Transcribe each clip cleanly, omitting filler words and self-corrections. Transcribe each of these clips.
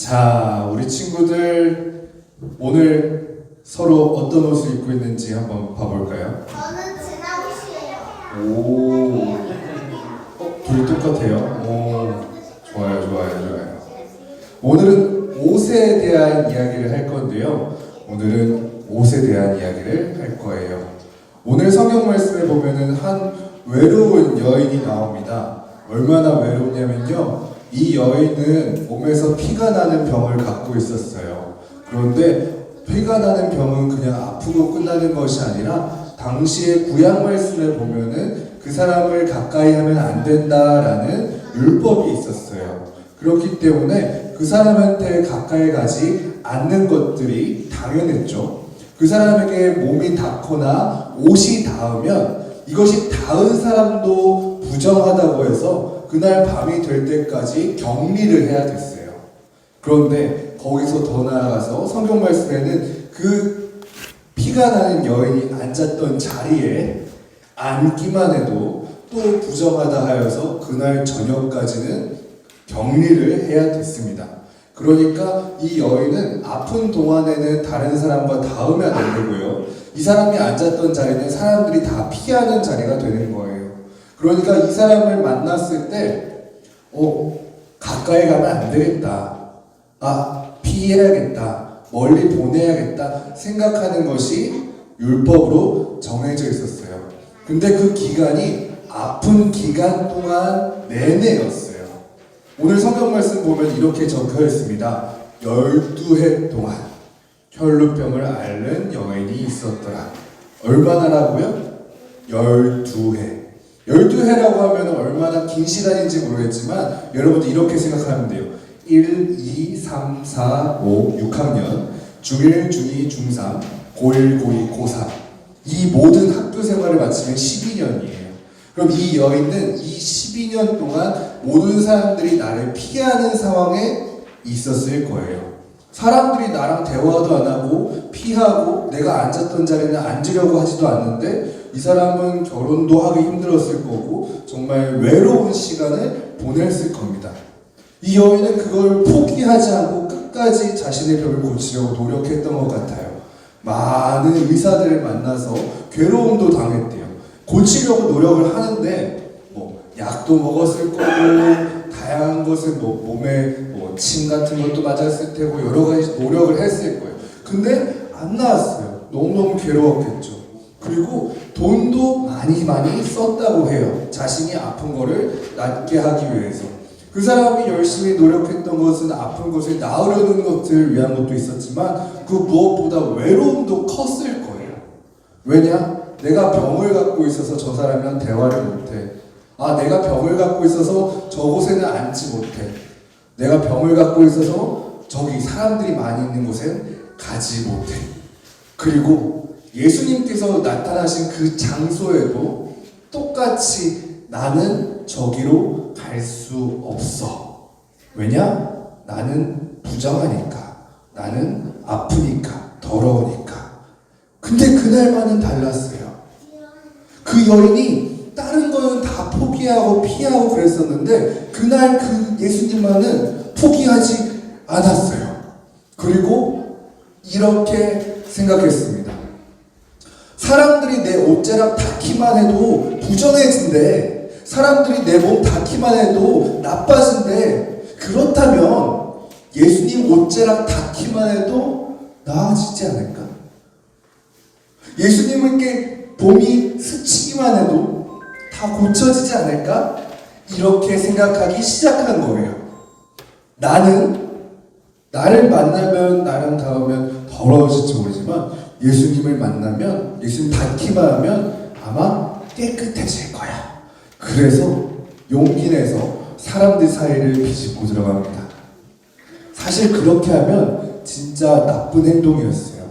자, 우리 친구들 오늘 서로 어떤 옷을 입고 있는지 한번 봐볼까요? 저는 진아옷이에요. 오, 둘이 똑같아요. 오, 좋아요. 오늘은 옷에 대한 이야기를 할 건데요. 오늘은 옷에 대한 이야기를 할 거예요. 오늘 성경 말씀에 보면은 한 외로운 여인이 나옵니다. 얼마나 외롭냐면요. 이 여인은 몸에서 피가 나는 병을 갖고 있었어요. 그런데 피가 나는 병은 그냥 아프고 끝나는 것이 아니라 당시의 구약 말씀에 보면은 그 사람을 가까이 하면 안 된다라는 율법이 있었어요. 그렇기 때문에 그 사람한테 가까이 가지 않는 것들이 당연했죠. 그 사람에게 몸이 닿거나 옷이 닿으면 이것이 닿은 사람도 부정하다고 해서 그날 밤이 될 때까지 격리를 해야 됐어요. 그런데 거기서 더 나아가서 성경 말씀에는 그 피가 나는 여인이 앉았던 자리에 앉기만 해도 또 부정하다 하여서 그날 저녁까지는 격리를 해야 됐습니다. 그러니까 이 여인은 아픈 동안에는 다른 사람과 닿으면 안 되고요. 이 사람이 앉았던 자리는 사람들이 다 피하는 자리가 되는 거예요. 그러니까 이 사람을 만났을 때 가까이 가면 안 되겠다. 피해야겠다. 멀리 보내야겠다 생각하는 것이 율법으로 정해져 있었어요. 근데 그 기간이 아픈 기간 동안 내내였어요. 오늘 성경 말씀 보면 이렇게 적혀 있습니다. 12해 동안 혈루병을 앓는 여인이 있었더라. 얼마나라고요? 12해. 12해라고 하면 얼마나 긴 시간인지 모르겠지만 여러분들 이렇게 생각하면 돼요. 1, 2, 3, 4, 5, 6학년, 중1, 중2, 중3, 고1, 고2, 고3 이 모든 학교 생활을 마치면 12년이에요. 그럼 이 여인은 이 12년 동안 모든 사람들이 나를 피하는 상황에 있었을 거예요. 사람들이 나랑 대화도 안 하고 피하고 내가 앉았던 자리는 앉으려고 하지도 않는데 이 사람은 결혼도 하기 힘들었을 거고 정말 외로운 시간을 보냈을 겁니다. 이 여인은 그걸 포기하지 않고 끝까지 자신의 병을 고치려고 노력했던 것 같아요. 많은 의사들을 만나서 괴로움도 당했대요. 고치려고 노력을 하는데 약도 먹었을 거고 다양한 것을 몸에 침 같은 것도 맞았을 테고 여러 가지 노력을 했을 거예요. 근데 안 나았어요. 너무너무 괴로웠겠죠. 그리고 돈도 많이 썼다고 해요. 자신이 아픈 거를 낫게 하기 위해서. 그 사람이 열심히 노력했던 것은 아픈 것을 나으려는 것을 위한 것도 있었지만 그 무엇보다 외로움도 컸을 거예요. 왜냐? 내가 병을 갖고 있어서 저 사람이랑 대화를 못해. 내가 병을 갖고 있어서 저곳에는 앉지 못해. 내가 병을 갖고 있어서 저기 사람들이 많이 있는 곳엔 가지 못해. 그리고 예수님께서 나타나신 그 장소에도 똑같이 나는 저기로 갈 수 없어. 왜냐? 나는 부정하니까. 나는 아프니까. 더러우니까. 근데 그날만은 달랐어요. 그 여인이 다른 거는 다 포기하고 피하고 그랬었는데 그날 그 예수님만은 포기하지 않았어요. 그리고 이렇게 생각했습니다. 사람들이 내 옷자락 닿기만 해도 부정해진대. 사람들이 내 몸 닿기만 해도 나빠진대. 그렇다면 예수님 옷자락 닿기만 해도 나아지지 않을까? 예수님께 몸이 스치기만 해도 다 고쳐지지 않을까? 이렇게 생각하기 시작한 거예요. 나를 만나면 나랑 닿으면 더러워질지 모르지만 예수님을 만나면 예수님 닿기만 하면 아마 깨끗해질 거야. 그래서 용기 내서 사람들 사이를 비집고 들어갑니다. 사실 그렇게 하면 진짜 나쁜 행동이었어요.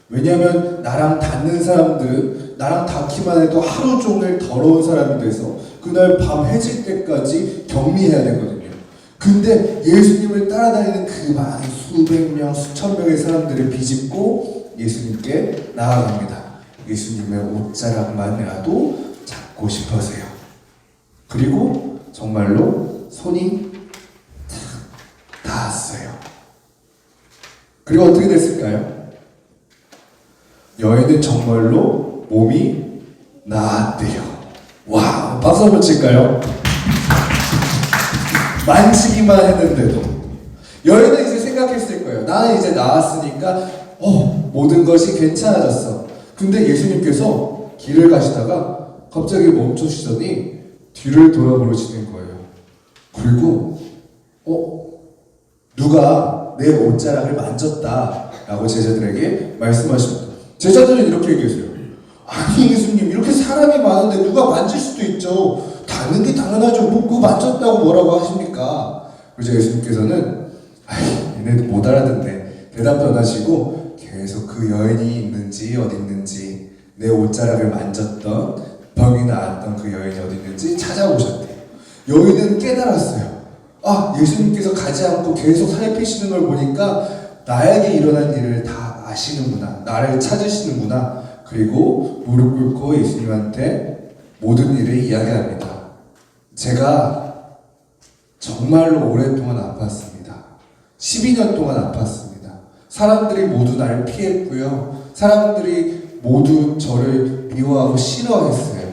왜냐하면 나랑 닿는 사람들은 나랑 닿기만 해도 하루 종일 더러운 사람이 돼서 그날 밤 해질 때까지 격리해야 되거든요. 근데 예수님을 따라다니는 그 많은 수백 명, 수천 명의 사람들을 비집고 예수님께 나아갑니다. 예수님의 옷자락만이라도 잡고 싶어서요. 그리고 정말로 손이 탁 닿았어요. 그리고 어떻게 됐을까요? 여인은 정말로 몸이 나았대요. 와, 박수 한번 칠까요? 만지기만 했는데도 여인은 이제 생각했을 거예요. 나는 이제 나았으니까 모든 것이 괜찮아졌어. 근데 예수님께서 길을 가시다가 갑자기 멈추시더니 뒤를 돌아보시는 거예요. 그리고 누가 내 옷자락을 만졌다 라고 제자들에게 말씀하십니다. 제자들은 이렇게 얘기했어요. 아니 예수님, 이렇게 사람이 많은데 누가 만질 수도 있죠. 닿는 게 당연하죠. 뭐 그거 만졌다고 뭐라고 하십니까? 그래서 예수님께서는 얘네들 못 알아듣네. 대답도 안 하시고 계속 그 여인이 있는지 어디 있는지, 내 옷자락을 만졌던, 병이 나았던 그 여인이 어디 있는지 찾아보셨대요. 여인은 깨달았어요. 예수님께서 가지 않고 계속 살피시는 걸 보니까 나에게 일어난 일을 다 아시는구나. 나를 찾으시는구나. 그리고 무릎 꿇고 예수님한테 모든 일을 이야기합니다. 제가 정말로 오랫동안 아팠습니다. 12년 동안 아팠습니다. 사람들이 모두 나를 피했고요. 사람들이 모두 저를 미워하고 싫어했어요.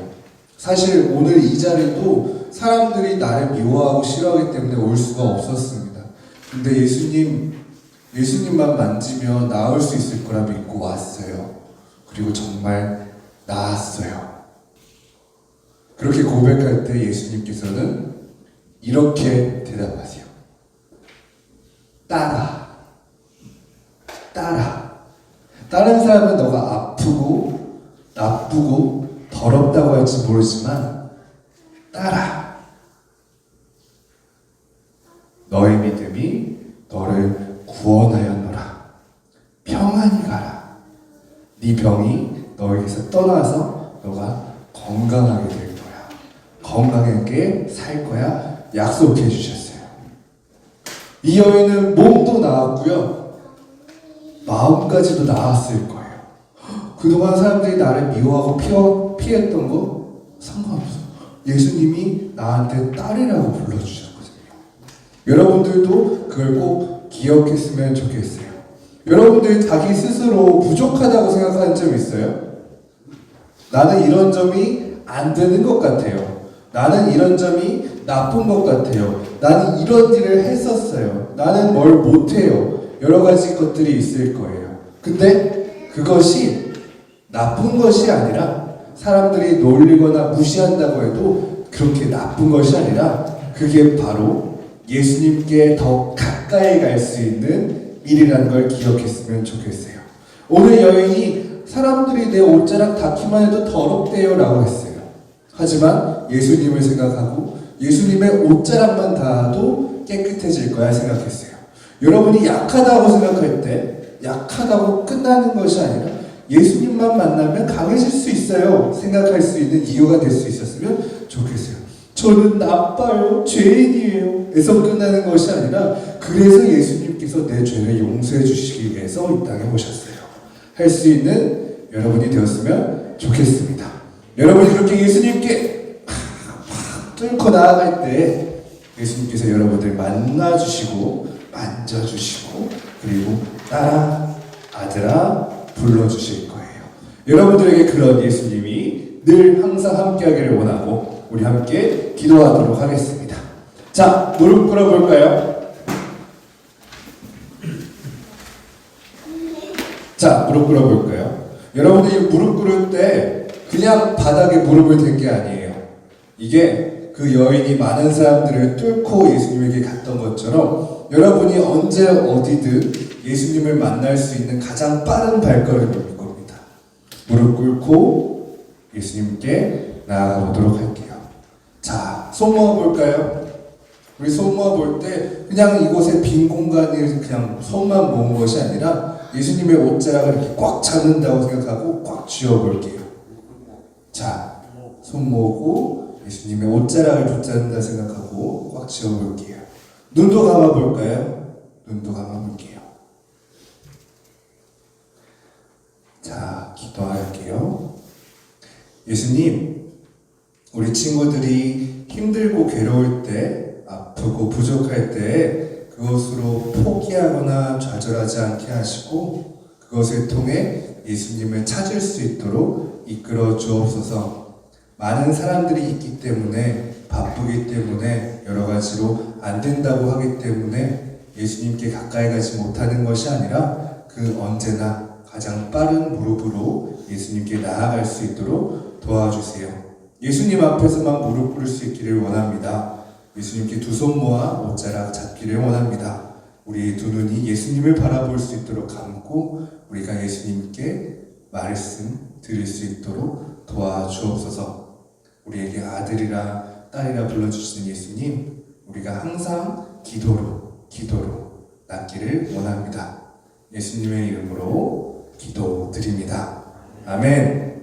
사실 오늘 이 자리도 사람들이 나를 미워하고 싫어하기 때문에 올 수가 없었습니다. 근데 예수님만 만지면 나을 수 있을 거라 믿고 왔어요. 그리고 정말 나았어요. 그렇게 고백할 때 예수님께서는 이렇게 대답하세요. 따라. 다른 사람은 너가 아프고 나쁘고 더럽다고 할지 모르지만 따라. 너의 믿음이 너를 구원하였노라. 평안히 가라. 네 병이 너에게서 떠나서 너가 건강하게 될 거야. 건강하게 살 거야. 약속해 주셨어요. 이 여인은 몸도 나았고요. 마음까지도 나았을 거예요. 그동안 사람들이 나를 미워하고 피했던 거 상관없어. 예수님이 나한테 딸이라고 불러주셨거든요. 여러분들도 그걸 꼭 기억했으면 좋겠어요. 여러분들 자기 스스로 부족하다고 생각하는 점 있어요? 나는 이런 점이 안 되는 것 같아요. 나는 이런 점이 나쁜 것 같아요. 나는 이런 일을 했었어요. 나는 뭘 못해요. 여러 가지 것들이 있을 거예요. 근데 그것이 나쁜 것이 아니라, 사람들이 놀리거나 무시한다고 해도 그렇게 나쁜 것이 아니라, 그게 바로 예수님께 더 가까이 갈 수 있는 일이라는 걸 기억했으면 좋겠어요. 오늘 여인이 사람들이 내 옷자락 닿기만 해도 더럽대요 라고 했어요. 하지만 예수님을 생각하고 예수님의 옷자락만 닿아도 깨끗해질 거야 생각했어요. 여러분이 약하다고 생각할 때 약하다고 끝나는 것이 아니라 예수님만 만나면 강해질 수 있어요 생각할 수 있는 이유가 될 수 있었으면 좋겠어요. 저는 나빠요, 죄인이에요 에서 끝나는 것이 아니라, 그래서 예수님께서 내 죄를 용서해 주시기 위해서 이 땅에 오셨어요 할 수 있는 여러분이 되었으면 좋겠습니다. 여러분이 그렇게 예수님께 팍 뚫고 나아갈 때 예수님께서 여러분들 만나주시고 만져주시고 그리고 딸아, 아들아 불러주실 거예요. 여러분들에게 그런 예수님이 늘 항상 함께하기를 원하고 우리 함께 기도하도록 하겠습니다. 자, 무릎 꿇어볼까요? 자, 무릎 꿇어볼까요? 여러분들이 무릎 꿇을 때 그냥 바닥에 무릎을 댄 게 아니에요. 이게 그 여인이 많은 사람들을 뚫고 예수님에게 갔던 것처럼 여러분이 언제 어디든 예수님을 만날 수 있는 가장 빠른 발걸음일 겁니다. 무릎 꿇고 예수님께 나아가 보도록 할게요. 자, 손 모아볼까요? 우리 손 모아볼 때 그냥 이곳에 빈 공간을 그냥 손만 모은 것이 아니라 예수님의 옷자락을 이렇게 꽉 잡는다고 생각하고 꽉 쥐어볼게요. 자, 손 모으고 예수님의 옷자락을 붙잡는다 생각하고 꽉 쥐어볼게요. 눈도 감아볼까요? 눈도 감아볼게요. 자, 기도할게요. 예수님, 우리 친구들이 힘들고 괴로울 때, 아프고 부족할 때 그것으로 포기하거나 좌절하지 않게 하시고 그것을 통해 예수님을 찾을 수 있도록 이끌어 주옵소서. 많은 사람들이 있기 때문에 바쁘기 때문에 여러 가지로 안 된다고 하기 때문에 예수님께 가까이 가지 못하는 것이 아니라 그 언제나 가장 빠른 무릎으로 예수님께 나아갈 수 있도록 도와주세요. 예수님 앞에서만 무릎 꿇을 수 있기를 원합니다. 예수님께 두 손 모아 옷자락 잡기를 원합니다. 우리 두 눈이 예수님을 바라볼 수 있도록 감고 우리가 예수님께 말씀 드릴 수 있도록 도와주옵소서. 우리에게 아들이라 딸이라 불러주시는 예수님, 우리가 항상 기도로 낫기를 원합니다. 예수님의 이름으로 기도드립니다. 아멘.